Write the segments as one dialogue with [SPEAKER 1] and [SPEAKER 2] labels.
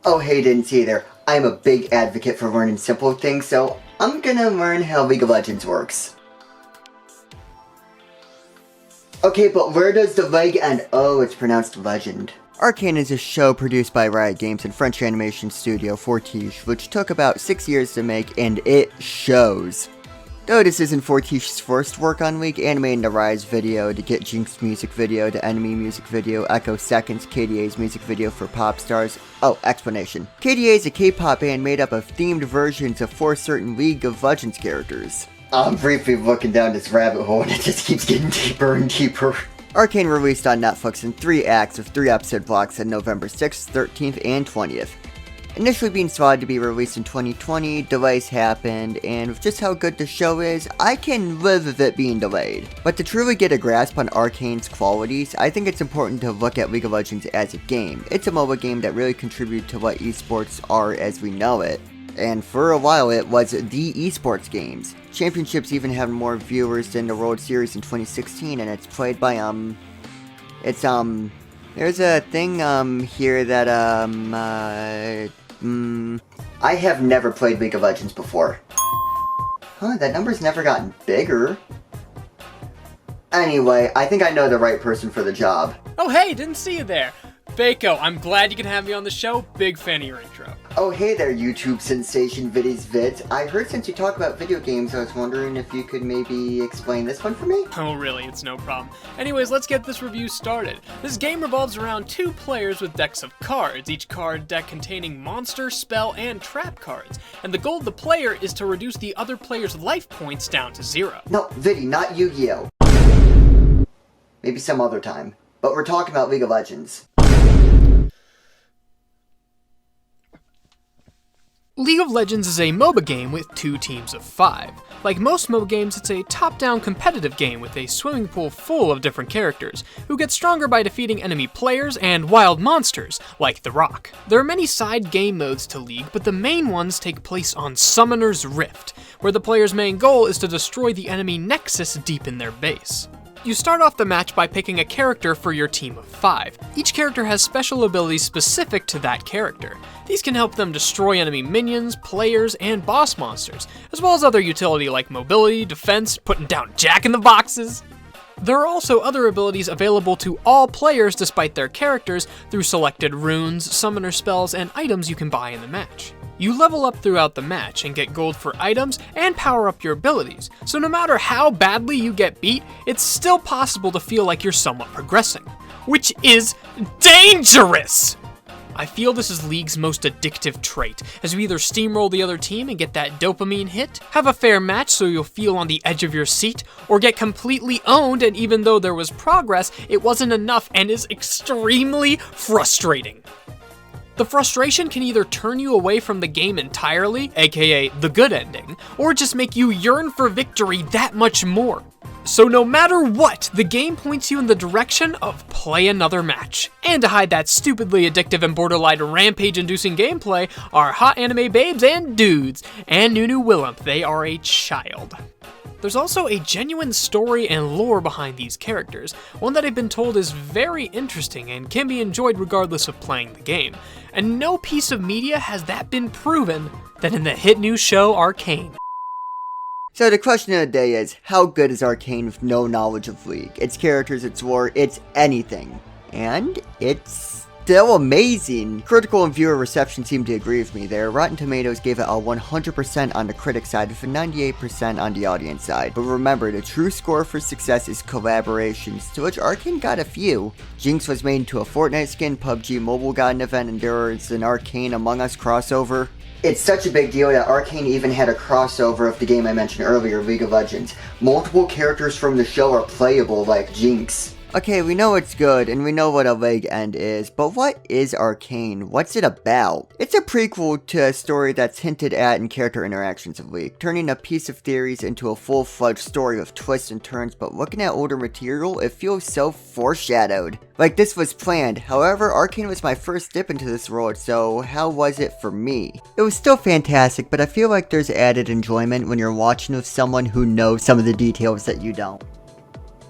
[SPEAKER 1] Oh hey, didn't see you there. I'm a big advocate for learning simple things, so I'm gonna learn how League of Legends works. Okay, but where does the leg end? Oh, it's pronounced legend. Arcane is a show produced by Riot Games and French animation studio Fortiche, which took about 6 years to make, and it shows. Though this isn't Fortiche's first work on League, animating the Rise video, to Get Jinx music video, the Enemy music video, Echo Seconds, KDA's music video for Pop Stars. Oh, explanation. KDA is a K-pop band made up of themed versions of 4 certain League of Legends characters. I'm briefly looking down this rabbit hole and it just keeps getting deeper and deeper. Arcane released on Netflix in 3 acts of 3 episode blocks on November 6th, 13th, and 20th. Initially being slotted to be released in 2020, delays happened, and with just how good the show is, I can live with it being delayed. But to truly get a grasp on Arcane's qualities, I think it's important to look at League of Legends as a game. It's a MOBA game that really contributed to what esports are as we know it. And for a while it was the esports games. Championships even have more viewers than the World Series in 2016, and it's played by, there's a thing, here that, I have never played League of Legends before. Huh, that number's never gotten bigger. Anyway, I think I know the right person for the job.
[SPEAKER 2] Oh hey, didn't see you there. Fayko, I'm glad you can have me on the show. Big fan of your intro.
[SPEAKER 1] Oh hey there, YouTube sensation vids. I heard since you talk about video games, I was wondering if you could maybe explain this one for me?
[SPEAKER 2] Oh really, it's no problem. Anyways, let's get this review started. This game revolves around 2 players with decks of cards, each card deck containing monster, spell, and trap cards. And the goal of the player is to reduce the other player's life points down to 0.
[SPEAKER 1] No, Viddy, not Yu-Gi-Oh! Maybe some other time. But we're talking about League of Legends.
[SPEAKER 2] League of Legends is a MOBA game with 2 teams of 5. Like most MOBA games, it's a top-down competitive game with a swimming pool full of different characters, who get stronger by defeating enemy players and wild monsters, like The Rock. There are many side game modes to League, but the main ones take place on Summoner's Rift, where the player's main goal is to destroy the enemy nexus deep in their base. You start off the match by picking a character for your team of 5. Each character has special abilities specific to that character. These can help them destroy enemy minions, players, and boss monsters, as well as other utility like mobility, defense, putting down jack-in-the-boxes. There are also other abilities available to all players despite their characters through selected runes, summoner spells, and items you can buy in the match. You level up throughout the match and get gold for items and power up your abilities, so no matter how badly you get beat, it's still possible to feel like you're somewhat progressing, which is dangerous! I feel this is League's most addictive trait, as you either steamroll the other team and get that dopamine hit, have a fair match so you'll feel on the edge of your seat, or get completely owned and even though there was progress, it wasn't enough and is extremely frustrating. The frustration can either turn you away from the game entirely, aka the good ending, or just make you yearn for victory that much more. So no matter what, the game points you in the direction of play another match. And to hide that stupidly addictive and borderline rampage-inducing gameplay are hot anime babes and dudes, and Nunu Willemp, they are a child. There's also a genuine story and lore behind these characters, one that I've been told is very interesting and can be enjoyed regardless of playing the game. And no piece of media has that been proven than in the hit new show Arcane.
[SPEAKER 1] So the question of the day is, how good is Arcane with no knowledge of League? Its characters, its lore, its anything. And it's still amazing. Critical and viewer reception seem to agree with me there. Rotten Tomatoes gave it a 100% on the critic side with a 98% on the audience side. But remember, the true score for success is collaborations, to which Arcane got a few. Jinx was made into a Fortnite skin, PUBG Mobile got an event, and there is an Arcane Among Us crossover. It's such a big deal that Arcane even had a crossover of the game I mentioned earlier, League of Legends. Multiple characters from the show are playable, like Jinx. Okay, we know it's good, and we know what a leg end is, but what is Arcane? What's it about? It's a prequel to a story that's hinted at in character interactions of League, turning a piece of theories into a full-fledged story with twists and turns, but looking at older material, it feels so foreshadowed. Like this was planned. However, Arcane was my first dip into this world, so how was it for me? It was still fantastic, but I feel like there's added enjoyment when you're watching with someone who knows some of the details that you don't.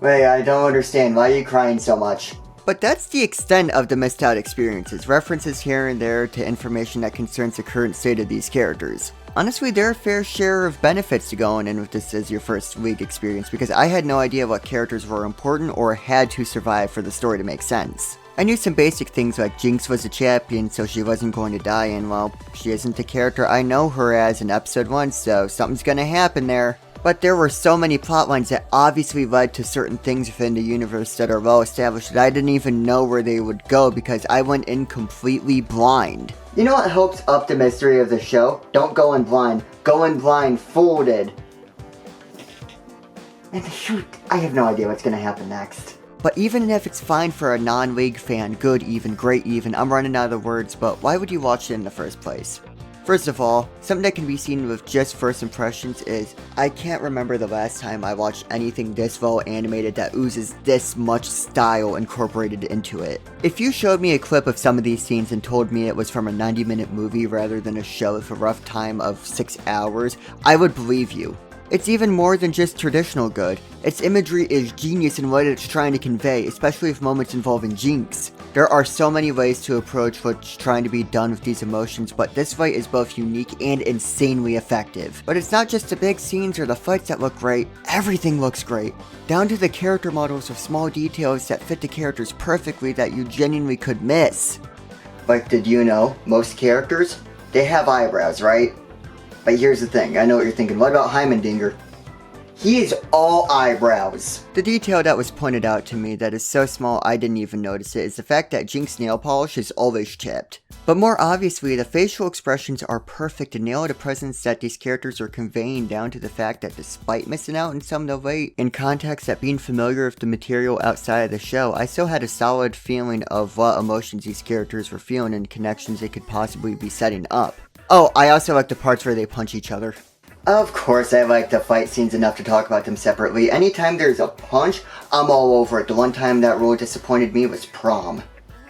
[SPEAKER 1] Wait, I don't understand. Why are you crying so much? But that's the extent of the missed out experiences, references here and there to information that concerns the current state of these characters. Honestly, there are a fair share of benefits to going in with this as your first League experience, because I had no idea what characters were important or had to survive for the story to make sense. I knew some basic things like Jinx was a champion, so she wasn't going to die, and well, she isn't the character I know her as in episode 1, so something's gonna happen there. But there were so many plotlines that obviously led to certain things within the universe that are well established that I didn't even know where they would go because I went in completely blind. You know what helps up the mystery of the show? Don't go in blind. Go in blindfolded. And shoot, I have no idea what's gonna happen next. But even if it's fine for a non-League fan, good even, great even, I'm running out of words, but why would you watch it in the first place? First of all, something that can be seen with just first impressions is, I can't remember the last time I watched anything this well animated that oozes this much style incorporated into it. If you showed me a clip of some of these scenes and told me it was from a 90-minute movie rather than a show with a rough time of 6 hours, I would believe you. It's even more than just traditional good. Its imagery is genius in what it's trying to convey, especially with moments involving Jinx. There are so many ways to approach what's trying to be done with these emotions, but this fight is both unique and insanely effective. But it's not just the big scenes or the fights that look great, everything looks great. Down to the character models with small details that fit the characters perfectly that you genuinely could miss. Like, did you know, most characters, they have eyebrows, right? But here's the thing, I know what you're thinking, what about Heimendinger? He is all eyebrows. The detail that was pointed out to me that is so small I didn't even notice it is the fact that Jinx's nail polish is always chipped. But more obviously, the facial expressions are perfect and nail the presence that these characters are conveying down to the fact that despite missing out in some of the way in context that being familiar with the material outside of the show, I still had a solid feeling of what emotions these characters were feeling and connections they could possibly be setting up. Oh, I also like the parts where they punch each other. Of course, I like the fight scenes enough to talk about them separately. Anytime there's a punch, I'm all over it. The one time that really disappointed me was prom.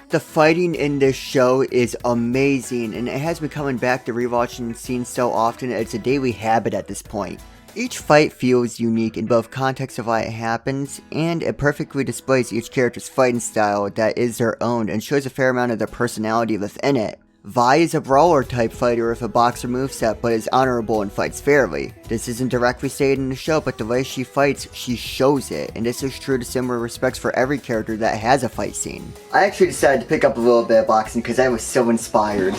[SPEAKER 1] The fighting in this show is amazing, and it has me coming back to rewatching scenes so often it's a daily habit at this point. Each fight feels unique in both context of why it happens, and it perfectly displays each character's fighting style that is their own and shows a fair amount of their personality within it. Vi is a brawler type fighter with a boxer moveset but is honorable and fights fairly. This isn't directly stated in the show, but the way she fights, she shows it, and this is true to similar respects for every character that has a fight scene. I actually decided to pick up a little bit of boxing because I was so inspired.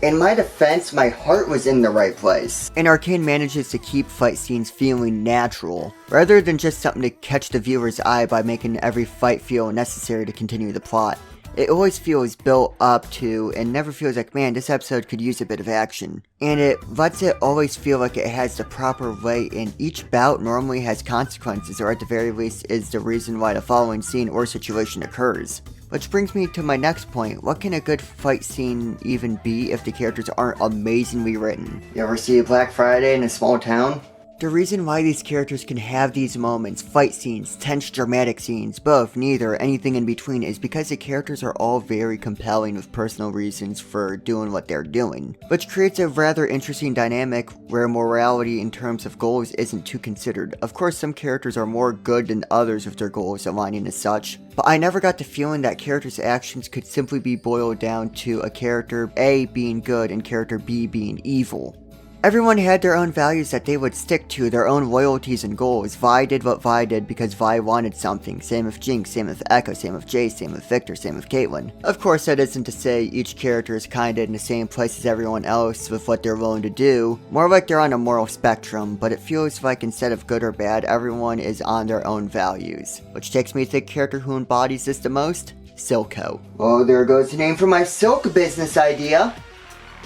[SPEAKER 1] In my defense, my heart was in the right place. And Arcane manages to keep fight scenes feeling natural, rather than just something to catch the viewer's eye by making every fight feel necessary to continue the plot. It always feels built up to, and never feels like, man, this episode could use a bit of action. And it lets it always feel like it has the proper weight, and each bout normally has consequences, or at the very least is the reason why the following scene or situation occurs. Which brings me to my next point, what can a good fight scene even be if the characters aren't amazingly written? You ever see a Black Friday in a small town? The reason why these characters can have these moments, fight scenes, tense dramatic scenes, both, neither, anything in between, is because the characters are all very compelling with personal reasons for doing what they're doing. Which creates a rather interesting dynamic where morality in terms of goals isn't too considered. Of course, some characters are more good than others with their goals aligning as such, but I never got the feeling that characters' actions could simply be boiled down to a character A being good and character B being evil. Everyone had their own values that they would stick to, their own loyalties and goals. Vi did what Vi did because Vi wanted something. Same with Jinx, same with Echo, same with Jace, same with Victor, same with Caitlyn. Of course, that isn't to say each character is kinda in the same place as everyone else with what they're willing to do. More like they're on a moral spectrum, but it feels like instead of good or bad, everyone is on their own values. Which takes me to the character who embodies this the most, Silco. Oh, there goes the name for my Silk business idea.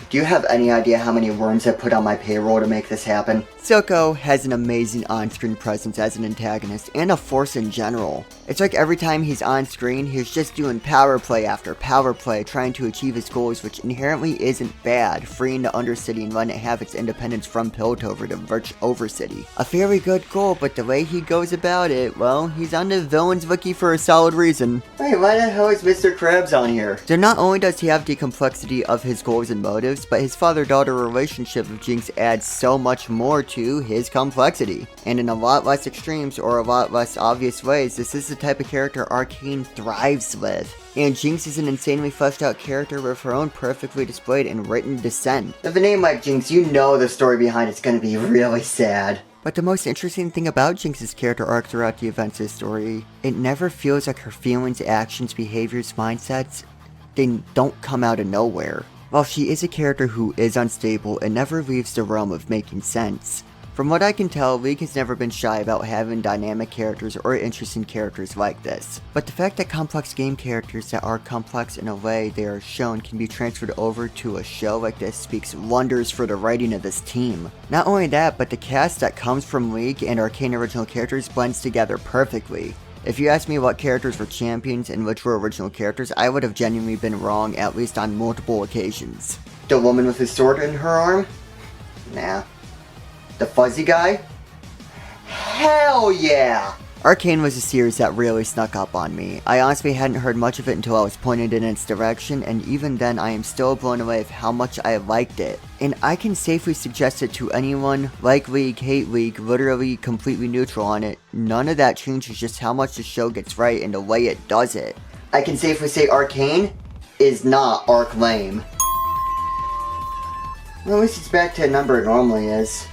[SPEAKER 1] Do you have any idea how many worms I put on my payroll to make this happen? Silco has an amazing on-screen presence as an antagonist, and a force in general. It's like every time he's on screen, he's just doing power play after power play, trying to achieve his goals, which inherently isn't bad, freeing the Undercity and letting it have its independence from Piltover to Virch Overcity. A fairly good goal, but the way he goes about it, well, he's on the villains wiki for a solid reason. Wait, why the hell is Mr. Krabs on here? So not only does he have the complexity of his goals and motives, characters, but his father-daughter relationship with Jinx adds so much more to his complexity. And in a lot less extremes or a lot less obvious ways, this is the type of character Arcane thrives with. And Jinx is an insanely fleshed out character with her own perfectly displayed and written descent. With a name like Jinx, you know the story behind it's gonna be really sad. But the most interesting thing about Jinx's character arc throughout the events of the story, it never feels like her feelings, actions, behaviors, mindsets, they don't come out of nowhere. While she is a character who is unstable, it never leaves the realm of making sense. From what I can tell, League has never been shy about having dynamic characters or interesting characters like this. But the fact that complex game characters that are complex in a way they are shown can be transferred over to a show like this speaks wonders for the writing of this team. Not only that, but the cast that comes from League and Arcane original characters blends together perfectly. If you asked me what characters were champions and which were original characters, I would have genuinely been wrong at least on multiple occasions. The woman with his sword in her arm? Nah. The fuzzy guy? Hell yeah! Arcane was a series that really snuck up on me. I honestly hadn't heard much of it until I was pointed in its direction, and even then I am still blown away with how much I liked it. And I can safely suggest it to anyone, like League, hate League, literally completely neutral on it. None of that changes just how much the show gets right and the way it does it. I can safely say Arcane is not arc lame. Well, at least it's back to a number it normally is.